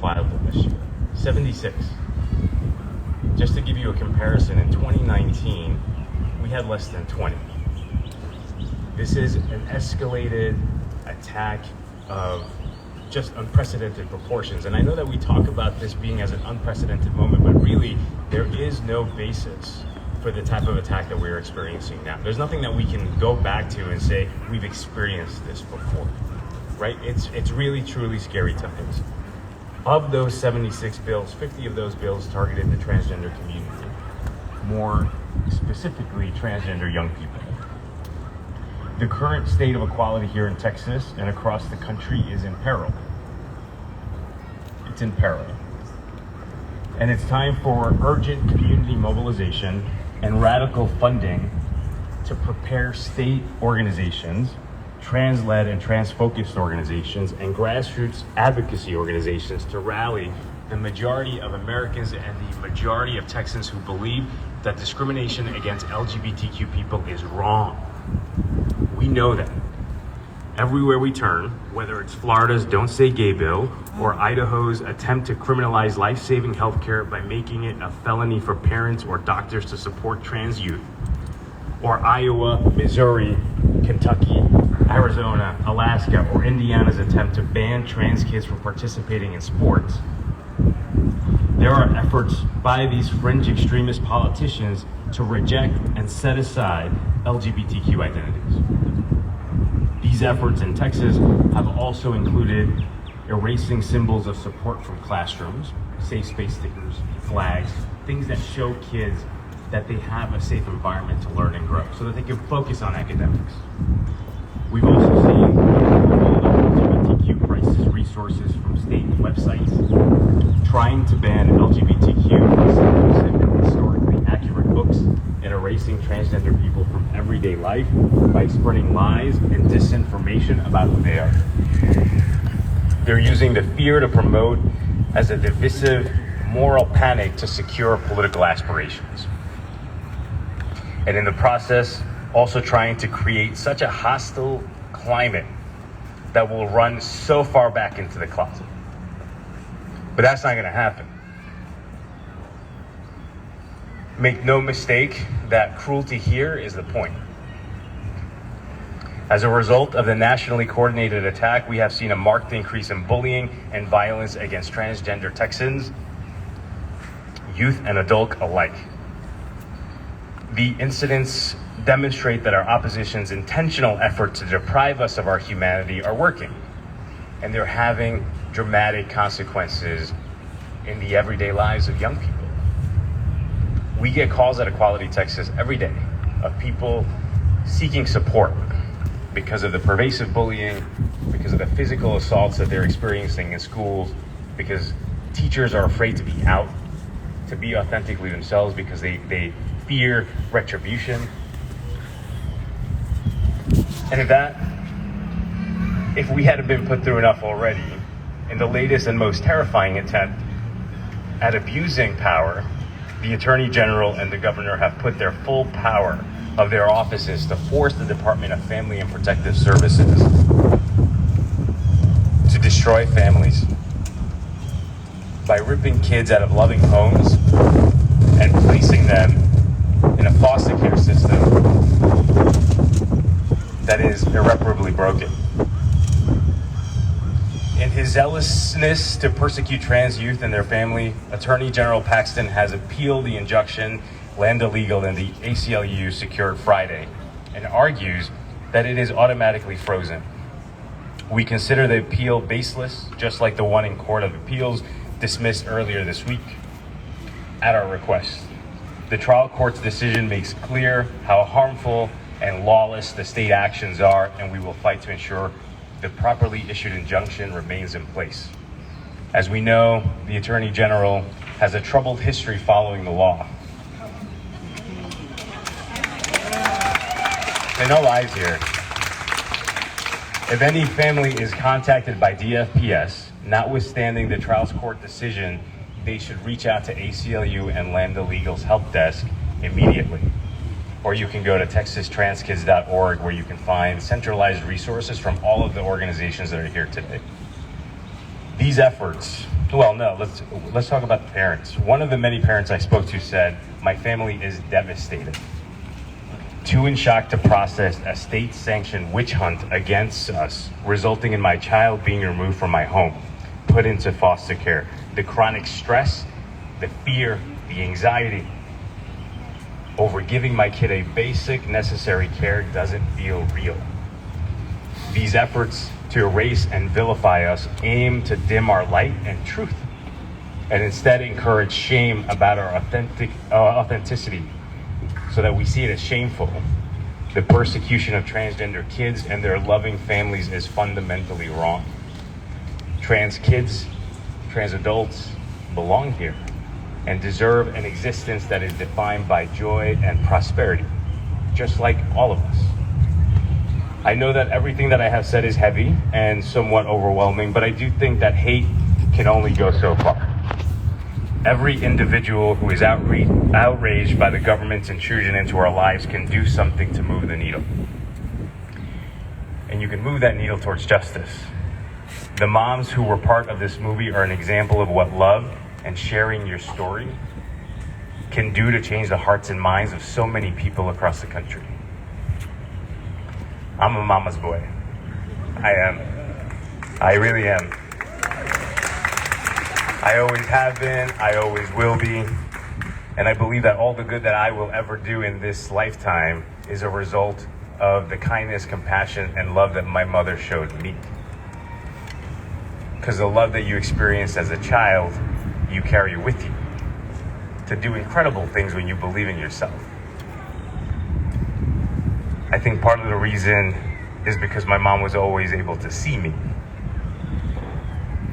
filed them this year. 76. Just to give you a comparison, in 2019, we had less than 20. This is an escalated attack of just unprecedented proportions. And I know that we talk about this being as an unprecedented moment, but really there is no basis for the type of attack that we're experiencing now. There's nothing that we can go back to and say we've experienced this before, right? It's really, truly scary times. Of those 76 bills, 50 of those bills targeted the transgender community, more specifically transgender young people. The current state of equality here in Texas and across the country is in peril. It's in peril. And it's time for urgent community mobilization and radical funding to prepare state organizations, trans-led and trans-focused organizations, and grassroots advocacy organizations to rally the majority of Americans and the majority of Texans who believe that discrimination against LGBTQ people is wrong. We know that. Everywhere we turn, whether it's Florida's Don't Say Gay bill or Idaho's attempt to criminalize life-saving healthcare by making it a felony for parents or doctors to support trans youth, or Iowa, Missouri, Kentucky, Arizona, Alaska, or Indiana's attempt to ban trans kids from participating in sports, there are efforts by these fringe extremist politicians to reject and set aside LGBTQ identities. These efforts in Texas have also included erasing symbols of support from classrooms, safe space stickers, flags, things that show kids that they have a safe environment to learn and grow so that they can focus on academics. We've also seen LGBTQ crisis resources from state websites trying to ban LGBTQ inclusive and historically accurate books and erasing transgender people from everyday life by spreading lies and disinformation about who they are. They're using the fear to promote as a divisive moral panic to secure political aspirations. And in the process, also trying to create such a hostile climate that will run so far back into the closet. But that's not going to happen. Make no mistake that cruelty here is the point. As a result of the nationally coordinated attack, we have seen a marked increase in bullying and violence against transgender Texans, youth and adult alike. The incidents demonstrate that our opposition's intentional efforts to deprive us of our humanity are working, and they're having dramatic consequences in the everyday lives of young people. We get calls at Equality Texas every day of people seeking support because of the pervasive bullying, because of the physical assaults that they're experiencing in schools, because teachers are afraid to be out, to be authentically themselves because they fear retribution. And if we hadn't been put through enough already, in the latest and most terrifying attempt at abusing power, the Attorney General and the Governor have put their full power of their offices to force the Department of Family and Protective Services to destroy families by ripping kids out of loving homes and placing them in a foster care system that is irreparably broken. In his zealousness to persecute trans youth and their family, Attorney General Paxton has appealed the injunction Land Illegal and the ACLU secured Friday and argues that it is automatically frozen. We consider the appeal baseless, just like the one in Court of Appeals dismissed earlier this week at our request. The trial court's decision makes clear how harmful and lawless the state actions are, and we will fight to ensure the properly issued injunction remains in place. As we know, the Attorney General has a troubled history following the law. There are no lies here. If any family is contacted by DFPS, notwithstanding the trial court decision, they should reach out to ACLU and Land Illegal's help desk immediately. Or you can go to texastranskids.org where you can find centralized resources from all of the organizations that are here today. These efforts, well, no, let's talk about the parents. One of the many parents I spoke to said, "My family is devastated. Too in shock to process a state-sanctioned witch hunt against us, resulting in my child being removed from my home, put into foster care. The chronic stress, the fear, the anxiety over giving my kid a basic necessary care doesn't feel real. These efforts to erase and vilify us aim to dim our light and truth, and instead encourage shame about our authenticity, so that we see it as shameful. The persecution of transgender kids and their loving families is fundamentally wrong. Trans kids, trans adults belong here and deserve an existence that is defined by joy and prosperity, just like all of us." I know that everything that I have said is heavy and somewhat overwhelming, but I do think that hate can only go so far. Every individual who is outraged by the government's intrusion into our lives can do something to move the needle. And you can move that needle towards justice. The moms who were part of this movie are an example of what love and sharing your story can do to change the hearts and minds of so many people across the country. I'm a mama's boy. I am. I really am. I always have been, I always will be, and I believe that all the good that I will ever do in this lifetime is a result of the kindness, compassion, and love that my mother showed me. Because the love that you experienced as a child, you carry with you to do incredible things when you believe in yourself. I think part of the reason is because my mom was always able to see me.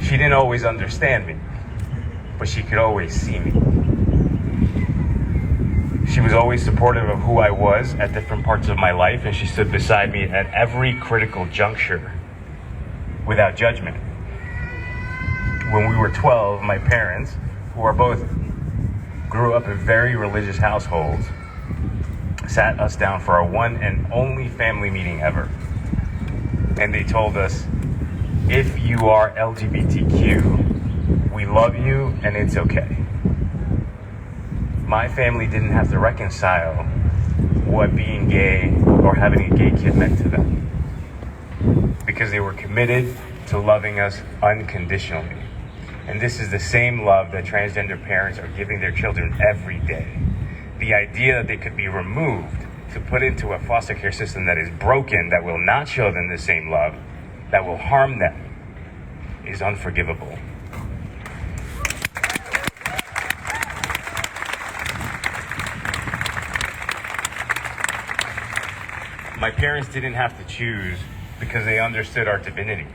She didn't always understand me, but she could always see me. She was always supportive of who I was at different parts of my life, and she stood beside me at every critical juncture without judgment. When we were 12, my parents, who are both grew up in very religious households, sat us down for our one and only family meeting ever. And they told us, "If you are LGBTQ, we love you and it's okay." My family didn't have to reconcile what being gay or having a gay kid meant to them, because they were committed to loving us unconditionally. And this is the same love that transgender parents are giving their children every day. The idea that they could be removed to put into a foster care system that is broken, that will not show them the same love, that will harm them, is unforgivable. My parents didn't have to choose because they understood our divinity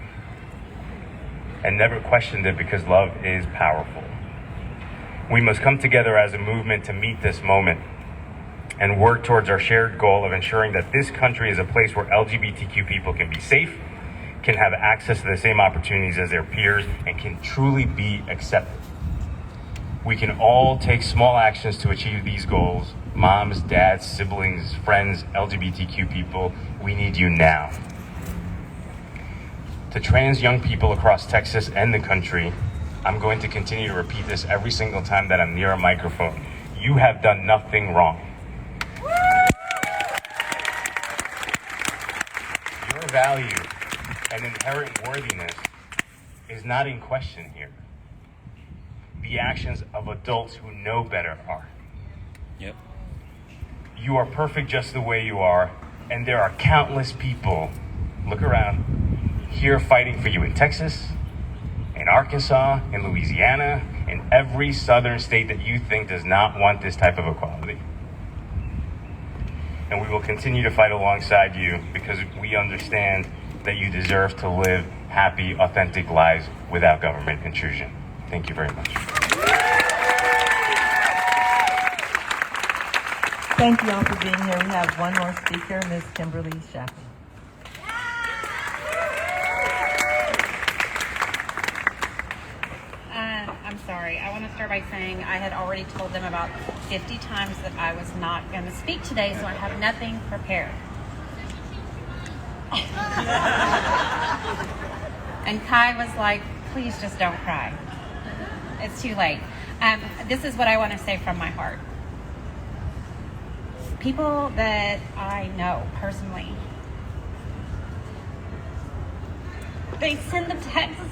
and never questioned it, because love is powerful. We must come together as a movement to meet this moment and work towards our shared goal of ensuring that this country is a place where LGBTQ people can be safe, can have access to the same opportunities as their peers, and can truly be accepted. We can all take small actions to achieve these goals. Moms, dads, siblings, friends, LGBTQ people, we need you now. To trans young people across Texas and the country, I'm going to continue to repeat this every single time that I'm near a microphone. You have done nothing wrong. Your value and inherent worthiness is not in question here. The actions of adults who know better are. Yep. You are perfect just the way you are, and there are countless people, look around, here fighting for you in Texas, in Arkansas, in Louisiana, in every southern state that you think does not want this type of equality. And we will continue to fight alongside you, because we understand that you deserve to live happy, authentic lives without government intrusion. Thank you very much. Thank you all for being here. We have one more speaker, Ms. Kimberly Shaffer. I'm sorry. I want to start by saying I had already told them about 50 times that I was not going to speak today, so I have nothing prepared. And Kai was like, please just don't cry. It's too late. This is what I want to say from my heart. People that I know personally, they send them texts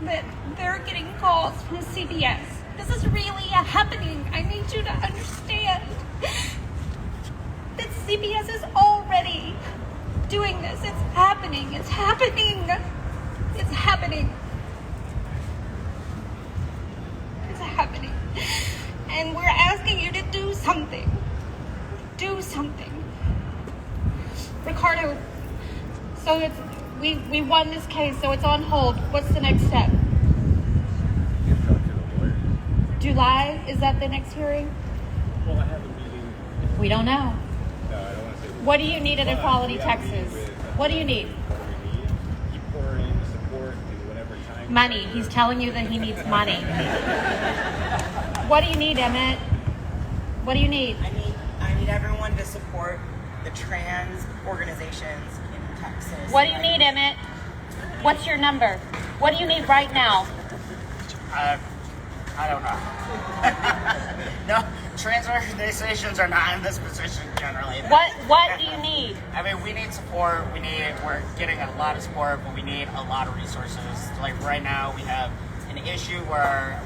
that they're getting calls from CBS. This is really happening. I need you to understand that CBS is already doing this. It's happening. It's happening. It's happening. It's happening. And we're asking you to do something. Do something. Ricardo, so it's we won this case, so it's on hold. What's the next step? You have to talk to the lawyers. July? Is that the next hearing? Well, I have a meeting. We don't know. No, I don't want to say. What do you need at Equality Texas? What do you need? What we need. Keep pouring support to whatever time. Money. He's telling you that he needs money. What do you need, Emmett? What do you need? I need everyone to support the trans organizations in Texas. What do you need, Emmett? What's your number? What do you need right now? I don't know. No, trans organizations are not in this position generally. What do you need? I mean, we need support. We're getting a lot of support, but we need a lot of resources. Like right now, we have an issue where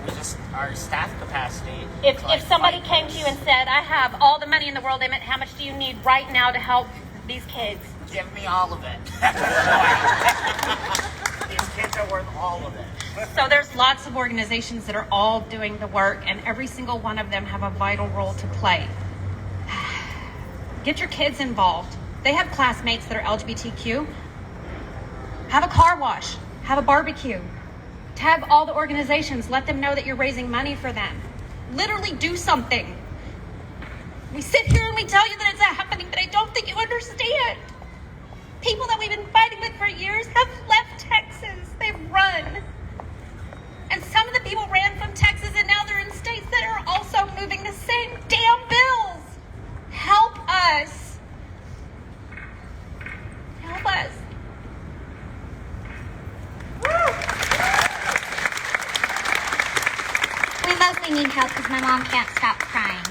our staff capacity. If somebody came to you and said, I have all the money in the world, Emmett, how much do you need right now to help these kids? Give me all of it. These kids are worth all of it. So there's lots of organizations that are all doing the work, and every single one of them have a vital role to play. Get your kids involved. They have classmates that are LGBTQ. Have a car wash. Have a barbecue. Tag all the organizations. Let them know that you're raising money for them. Literally do something. We sit here and we tell you that it's happening, but I don't think you understand. People that we've been fighting with for years have left Texas. They've run. And some of the people ran from Texas and now they're in states that are also moving the same damn bills. Help us. Help us. We mostly need help because my mom can't stop crying.